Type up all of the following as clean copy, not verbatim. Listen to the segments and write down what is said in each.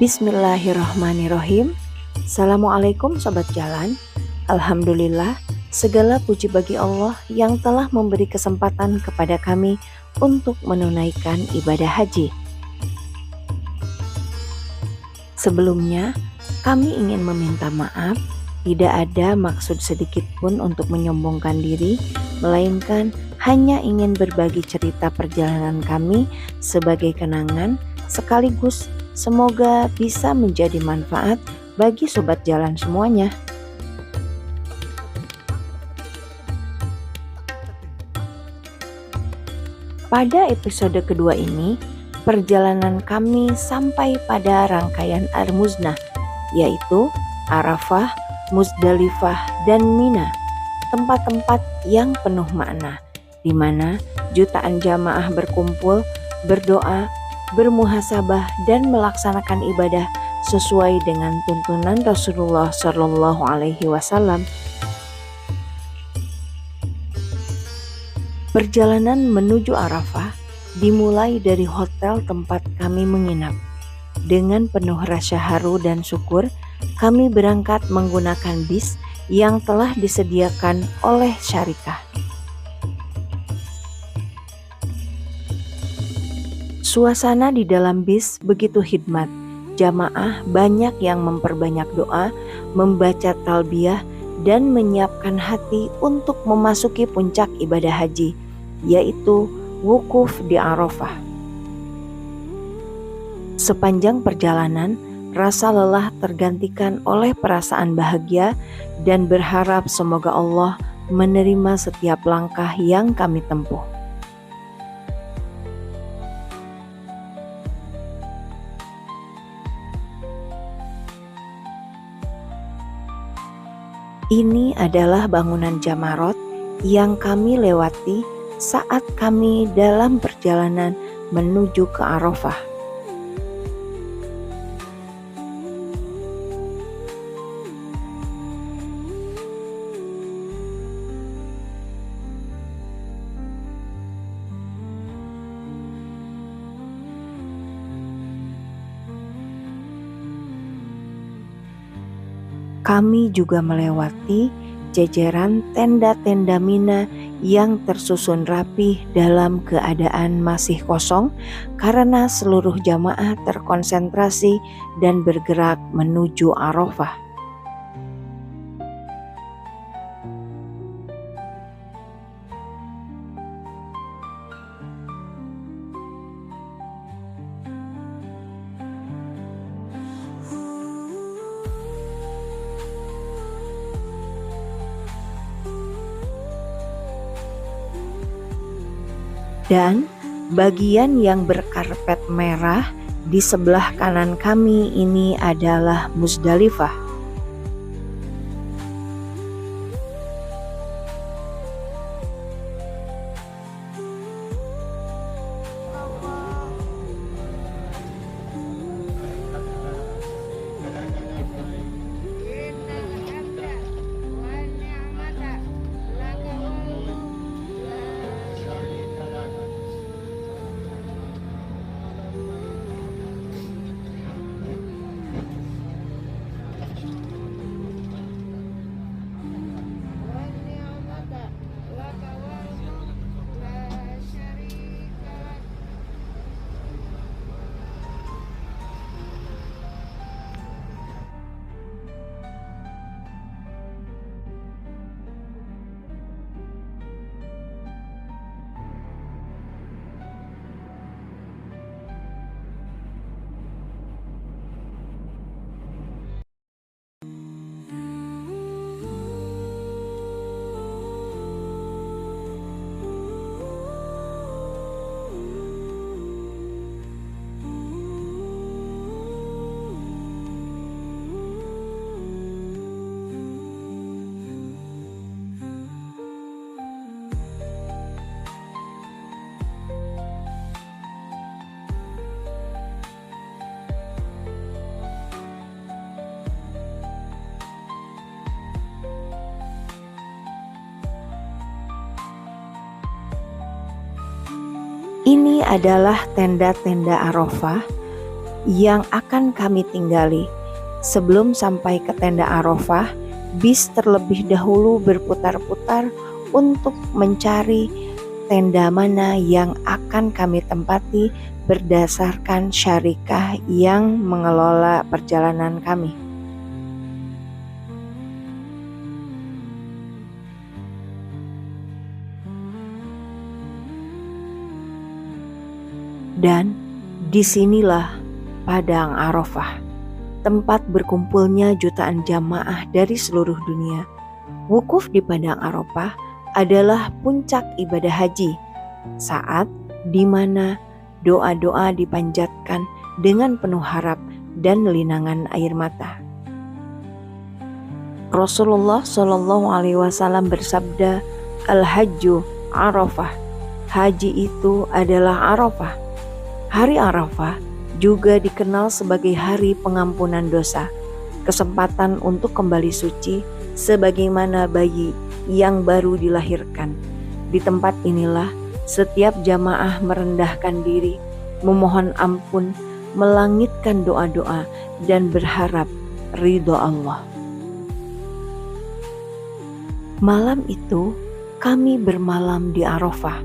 Bismillahirrahmanirrahim. Assalamualaikum Sobat Jalan. Alhamdulillah, segala puji bagi Allah yang telah memberi kesempatan kepada kami untuk menunaikan ibadah haji. Sebelumnya, kami ingin meminta maaf. Tidak ada maksud sedikit pun untuk menyombongkan diri, melainkan hanya ingin berbagi cerita perjalanan kami sebagai kenangan, sekaligus semoga bisa menjadi manfaat bagi sobat jalan semuanya. Pada episode kedua ini, perjalanan kami sampai pada rangkaian Al-Muznah, yaitu Arafah, Muzdalifah, dan Mina, tempat-tempat yang penuh makna, di mana jutaan jamaah berkumpul, berdoa, bermuhasabah, dan melaksanakan ibadah sesuai dengan tuntunan Rasulullah Shallallahu Alaihi Wasallam. Perjalanan menuju Arafah dimulai dari hotel tempat kami menginap. Dengan penuh rasa haru dan syukur, kami berangkat menggunakan bis yang telah disediakan oleh syarikah. Suasana di dalam bis begitu khidmat. Jamaah banyak yang memperbanyak doa, membaca talbiyah, dan menyiapkan hati untuk memasuki puncak ibadah haji, yaitu wukuf di Arafah. Sepanjang perjalanan, rasa lelah tergantikan oleh perasaan bahagia dan berharap semoga Allah menerima setiap langkah yang kami tempuh. Ini adalah bangunan Jamarot yang kami lewati saat kami dalam perjalanan menuju ke Arafah. Kami juga melewati jajaran tenda-tenda Mina yang tersusun rapih dalam keadaan masih kosong karena seluruh jamaah terkonsentrasi dan bergerak menuju Arafah. Dan bagian yang berkarpet merah di sebelah kanan kami ini adalah Muzdalifah. Ini adalah tenda-tenda Arafah. yang akan kami tinggali. Sebelum sampai ke tenda Arafah, bis terlebih dahulu berputar-putar untuk mencari tenda mana yang akan kami tempati berdasarkan syarikah yang mengelola perjalanan kami. Dan disinilah Padang Arafah, tempat berkumpulnya jutaan jamaah dari seluruh dunia. Wukuf di Padang Arafah adalah puncak ibadah haji, saat di mana doa-doa dipanjatkan dengan penuh harap dan linangan air mata. Rasulullah Shallallahu Alaihi Wasallam bersabda, "Al-Hajju Arafah." Haji itu adalah Arafah. Hari Arafah juga dikenal sebagai hari pengampunan dosa, kesempatan untuk kembali suci sebagaimana bayi yang baru dilahirkan. Di tempat inilah setiap jamaah merendahkan diri, memohon ampun, melangitkan doa-doa, dan berharap ridho Allah. Malam itu kami bermalam di Arafah,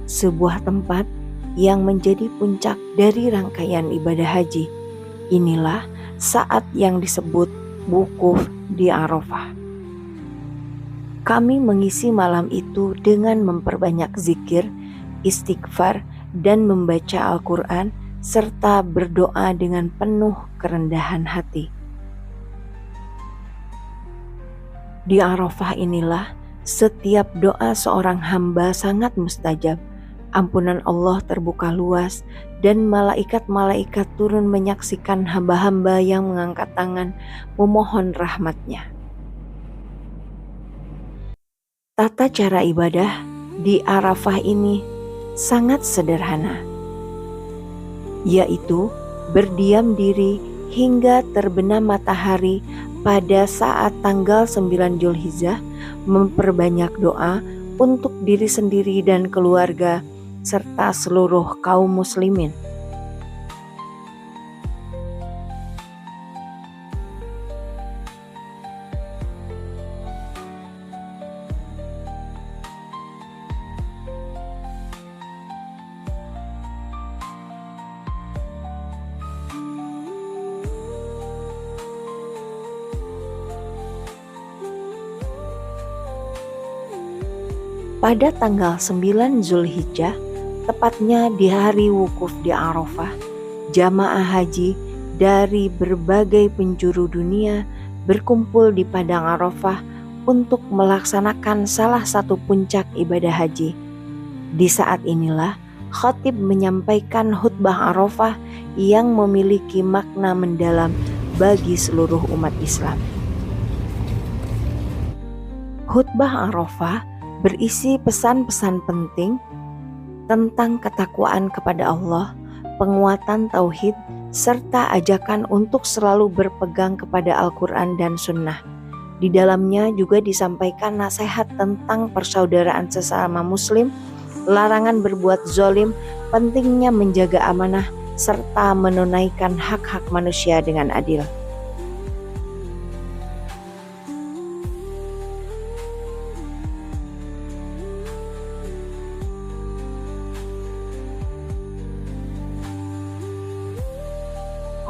sebuah tempat yang menjadi puncak dari rangkaian ibadah haji. Inilah saat yang disebut wukuf di Arafah. Kami mengisi malam itu dengan memperbanyak zikir, istighfar, dan membaca Al-Quran serta berdoa dengan penuh kerendahan hati. Di Arafah inilah setiap doa seorang hamba sangat mustajab. Ampunan Allah terbuka luas dan malaikat-malaikat turun menyaksikan hamba-hamba yang mengangkat tangan memohon rahmat-Nya. Tata cara ibadah di Arafah ini sangat sederhana, yaitu berdiam diri hingga terbenam matahari pada saat tanggal 9 Zulhijjah, memperbanyak doa untuk diri sendiri dan keluarga serta seluruh kaum muslimin. Pada tanggal 9 Zulhijjah, tepatnya di hari wukuf di Arafah, jamaah haji dari berbagai penjuru dunia berkumpul di Padang Arafah untuk melaksanakan salah satu puncak ibadah haji. Di saat inilah khatib menyampaikan khutbah Arafah yang memiliki makna mendalam bagi seluruh umat Islam. Khutbah Arafah berisi pesan-pesan penting tentang ketakwaan kepada Allah, penguatan tauhid, serta ajakan untuk selalu berpegang kepada Al-Quran dan Sunnah. Di dalamnya juga disampaikan nasihat tentang persaudaraan sesama muslim, larangan berbuat zalim, pentingnya menjaga amanah, serta menunaikan hak-hak manusia dengan adil.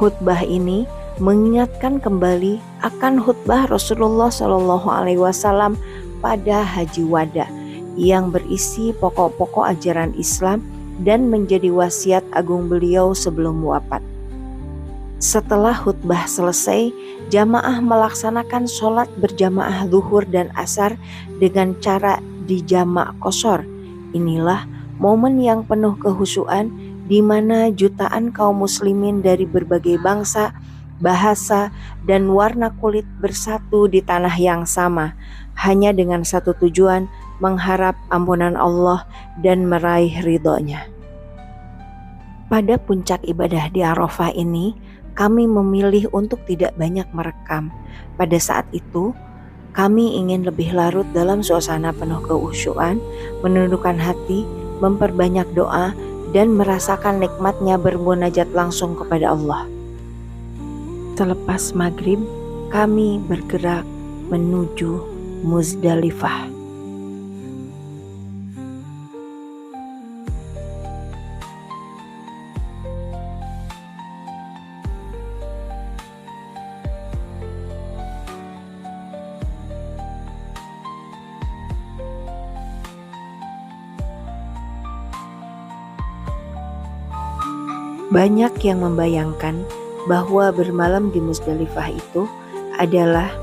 Khutbah ini mengingatkan kembali akan khutbah Rasulullah Shallallahu Alaihi Wasallam pada Haji Wada yang berisi pokok-pokok ajaran Islam dan menjadi wasiat agung beliau sebelum wafat. Setelah khutbah selesai, jamaah melaksanakan sholat berjamaah zuhur dan asar dengan cara dijamak qashar. Inilah momen yang penuh kehusuan di mana jutaan kaum muslimin dari berbagai bangsa, bahasa, dan warna kulit bersatu di tanah yang sama, hanya dengan satu tujuan, mengharap ampunan Allah dan meraih ridho-Nya. Pada puncak ibadah di Arafah ini, kami memilih untuk tidak banyak merekam. Pada saat itu, kami ingin lebih larut dalam suasana penuh kehusyuan, menundukkan hati, memperbanyak doa, dan merasakan nikmatnya bermunajat langsung kepada Allah. Selepas maghrib, kami bergerak menuju Muzdalifah. Banyak yang membayangkan bahwa bermalam di Muzdalifah itu adalah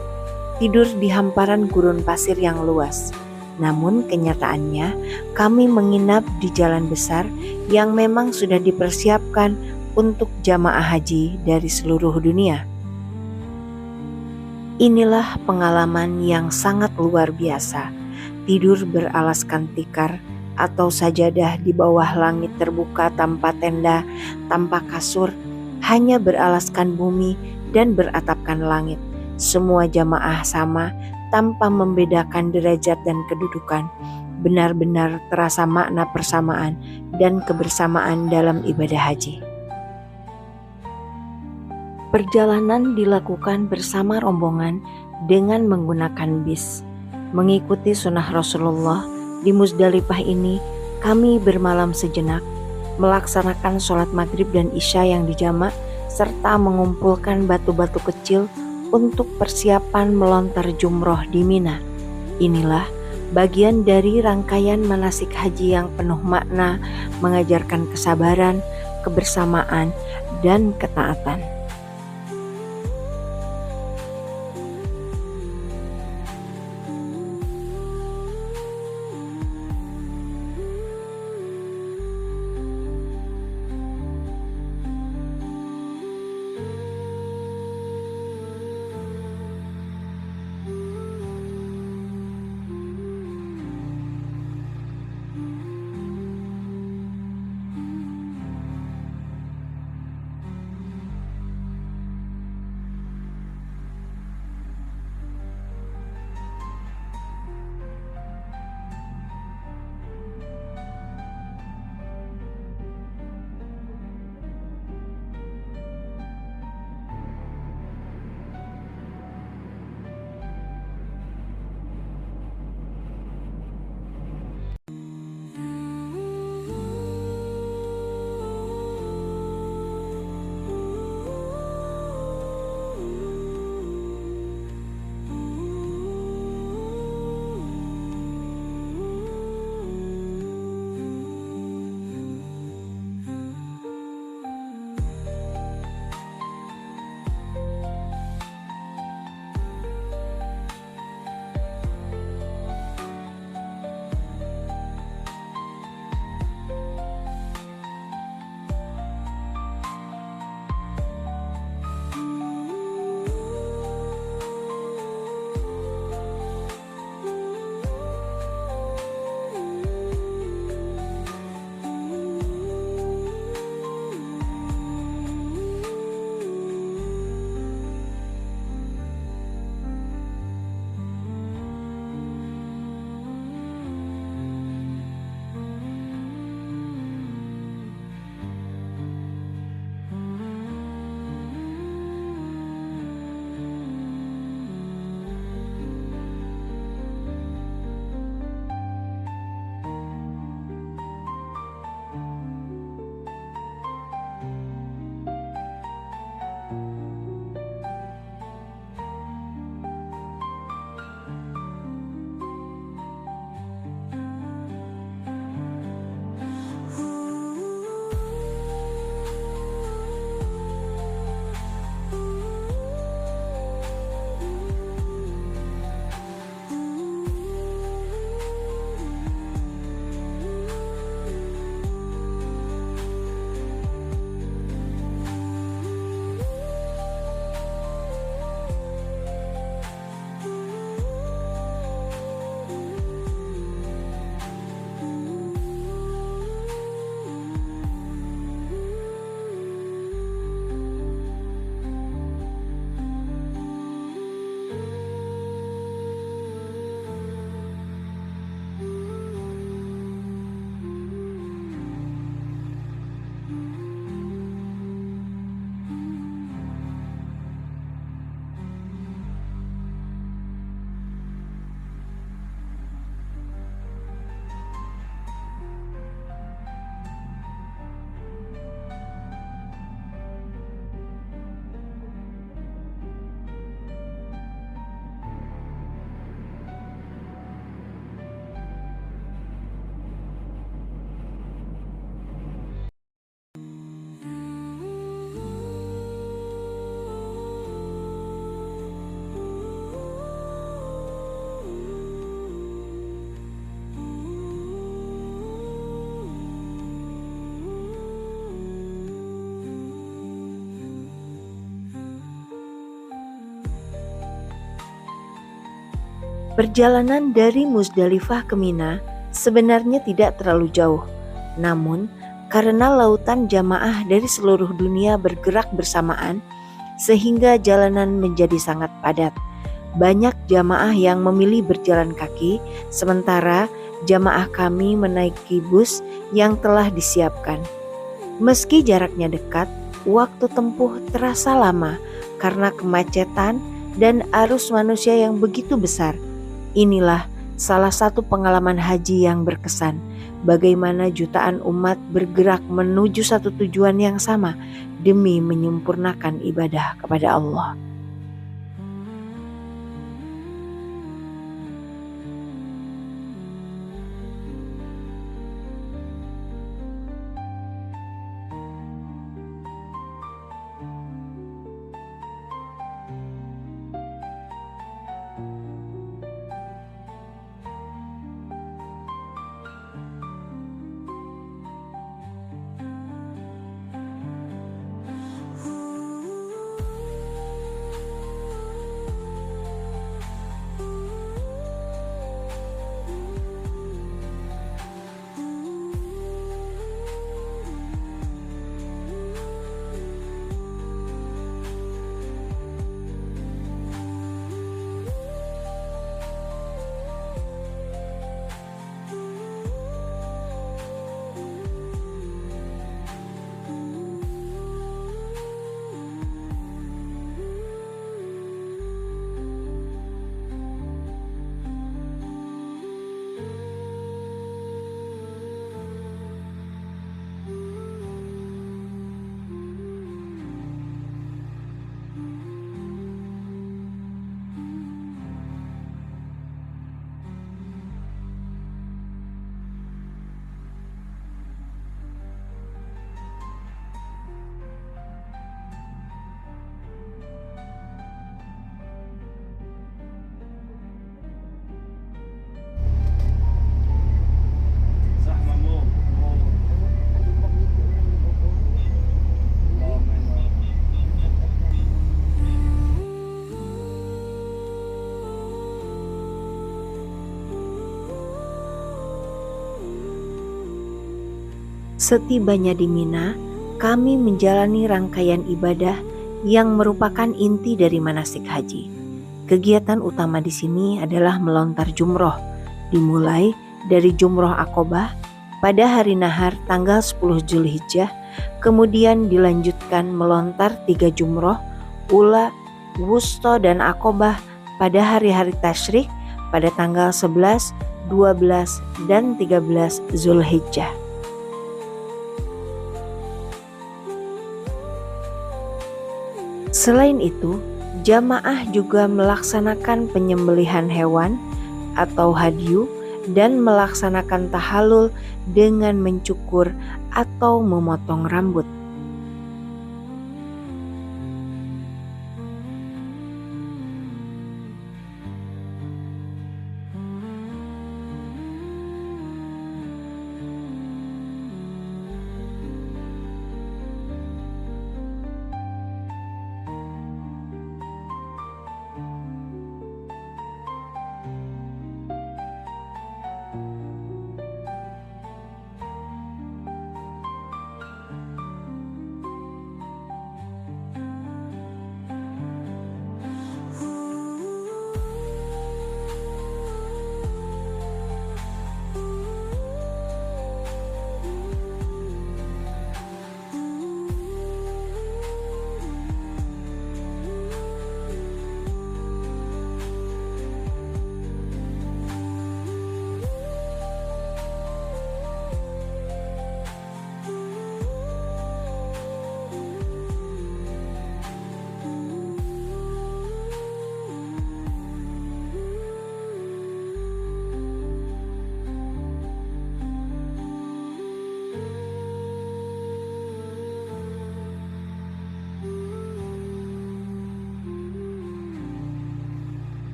tidur di hamparan gurun pasir yang luas. Namun kenyataannya kami menginap di jalan besar yang memang sudah dipersiapkan untuk jamaah haji dari seluruh dunia. Inilah pengalaman yang sangat luar biasa, tidur beralaskan tikar atau sajadah di bawah langit terbuka tanpa tenda, tanpa kasur, hanya beralaskan bumi dan beratapkan langit. Semua jamaah sama tanpa membedakan derajat dan kedudukan. Benar-benar terasa makna persamaan dan kebersamaan dalam ibadah haji. Perjalanan dilakukan bersama rombongan dengan menggunakan bis. Mengikuti sunnah Rasulullah, di Muzdalifah ini kami bermalam sejenak, melaksanakan sholat maghrib dan isya yang dijamak, serta mengumpulkan batu-batu kecil untuk persiapan melontar jumroh di Mina. Inilah bagian dari rangkaian manasik haji yang penuh makna, mengajarkan kesabaran, kebersamaan, dan ketaatan. Perjalanan dari Musdalifah ke Mina sebenarnya tidak terlalu jauh. Namun, karena lautan jamaah dari seluruh dunia bergerak bersamaan, sehingga jalanan menjadi sangat padat. Banyak jamaah yang memilih berjalan kaki, sementara jamaah kami menaiki bus yang telah disiapkan. Meski jaraknya dekat, waktu tempuh terasa lama karena kemacetan dan arus manusia yang begitu besar. Inilah salah satu pengalaman haji yang berkesan. Bagaimana jutaan umat bergerak menuju satu tujuan yang sama demi menyempurnakan ibadah kepada Allah. Setibanya di Mina, kami menjalani rangkaian ibadah yang merupakan inti dari manasik haji. Kegiatan utama di sini adalah melontar jumroh, dimulai dari jumroh Aqobah pada hari nahar tanggal 10 Zulhijjah, kemudian dilanjutkan melontar 3 jumroh, Ula, Wusto, dan Aqobah pada hari-hari tasyrik pada tanggal 11, 12, dan 13 Zulhijjah. Selain itu, jamaah juga melaksanakan penyembelihan hewan atau hadyu dan melaksanakan tahalul dengan mencukur atau memotong rambut.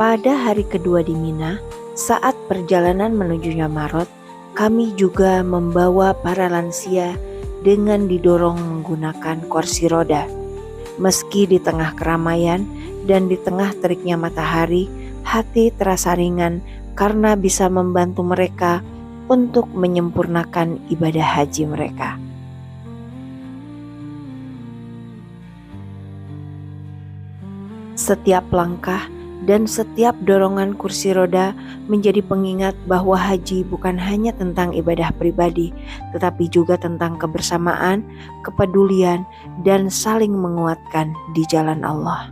Pada hari kedua di Mina, saat perjalanan menuju Jamarot, kami juga membawa para lansia dengan didorong menggunakan kursi roda. Meski di tengah keramaian dan di tengah teriknya matahari, hati terasa ringan karena bisa membantu mereka untuk menyempurnakan ibadah haji mereka. Setiap langkah dan setiap dorongan kursi roda menjadi pengingat bahwa haji bukan hanya tentang ibadah pribadi, tetapi juga tentang kebersamaan, kepedulian, dan saling menguatkan di jalan Allah.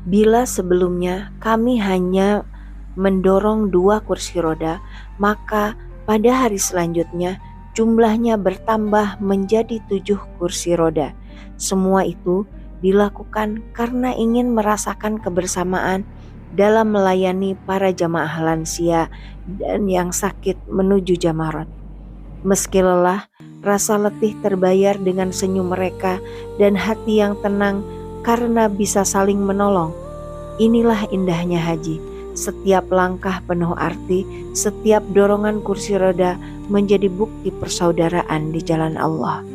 Bila sebelumnya kami hanya mendorong 2 kursi roda, maka pada hari selanjutnya jumlahnya bertambah menjadi 7 kursi roda. Semua itu dilakukan karena ingin merasakan kebersamaan dalam melayani para jamaah lansia dan yang sakit menuju Jamarot. Meski lelah, rasa letih terbayar dengan senyum mereka dan hati yang tenang karena bisa saling menolong. Inilah indahnya haji. Setiap langkah penuh arti, setiap dorongan kursi roda menjadi bukti persaudaraan di jalan Allah.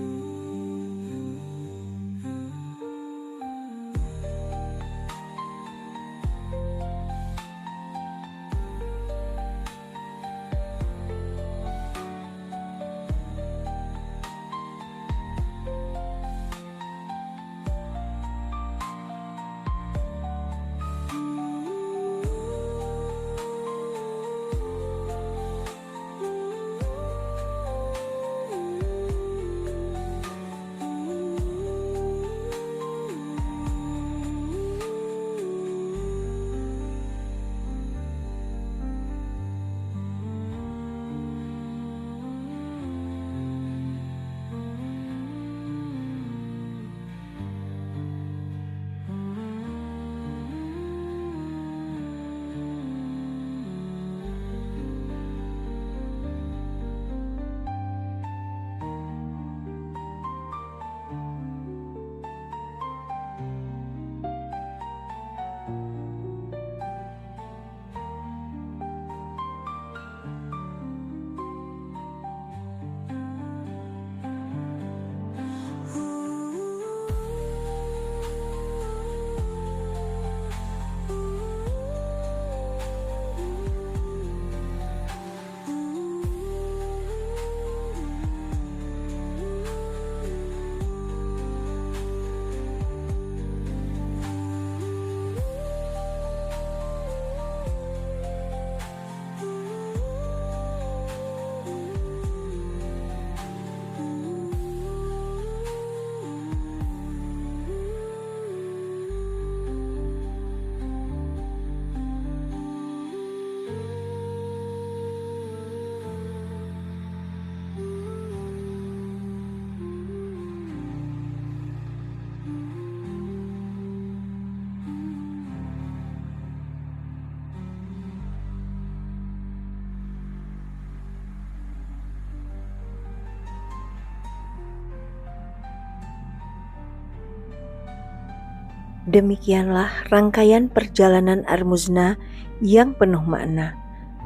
Demikianlah rangkaian perjalanan Armuzna yang penuh makna,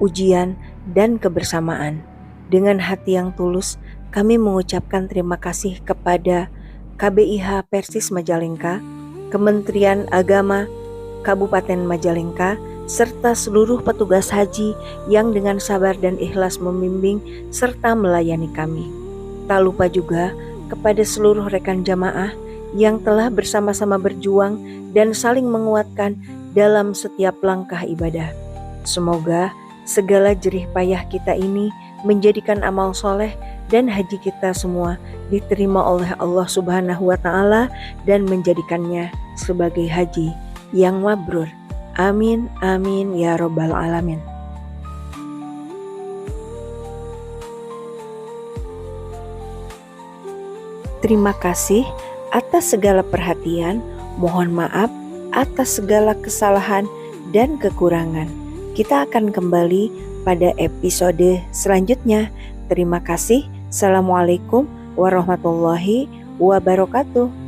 ujian, dan kebersamaan. Dengan hati yang tulus, kami mengucapkan terima kasih kepada KBIH Persis Majalengka, Kementerian Agama Kabupaten Majalengka, serta seluruh petugas haji yang dengan sabar dan ikhlas membimbing serta melayani kami. Tak lupa juga kepada seluruh rekan jamaah yang telah bersama-sama berjuang dan saling menguatkan dalam setiap langkah ibadah. Semoga segala jerih payah kita ini menjadikan amal soleh dan haji kita semua diterima oleh Allah Subhanahu wa Ta'ala dan menjadikannya sebagai haji yang mabrur. Amin, amin, ya Rabbal Alamin. Terima kasih atas segala perhatian, mohon maaf atas segala kesalahan dan kekurangan. Kita akan kembali pada episode selanjutnya. Terima kasih. Assalamualaikum warahmatullahi wabarakatuh.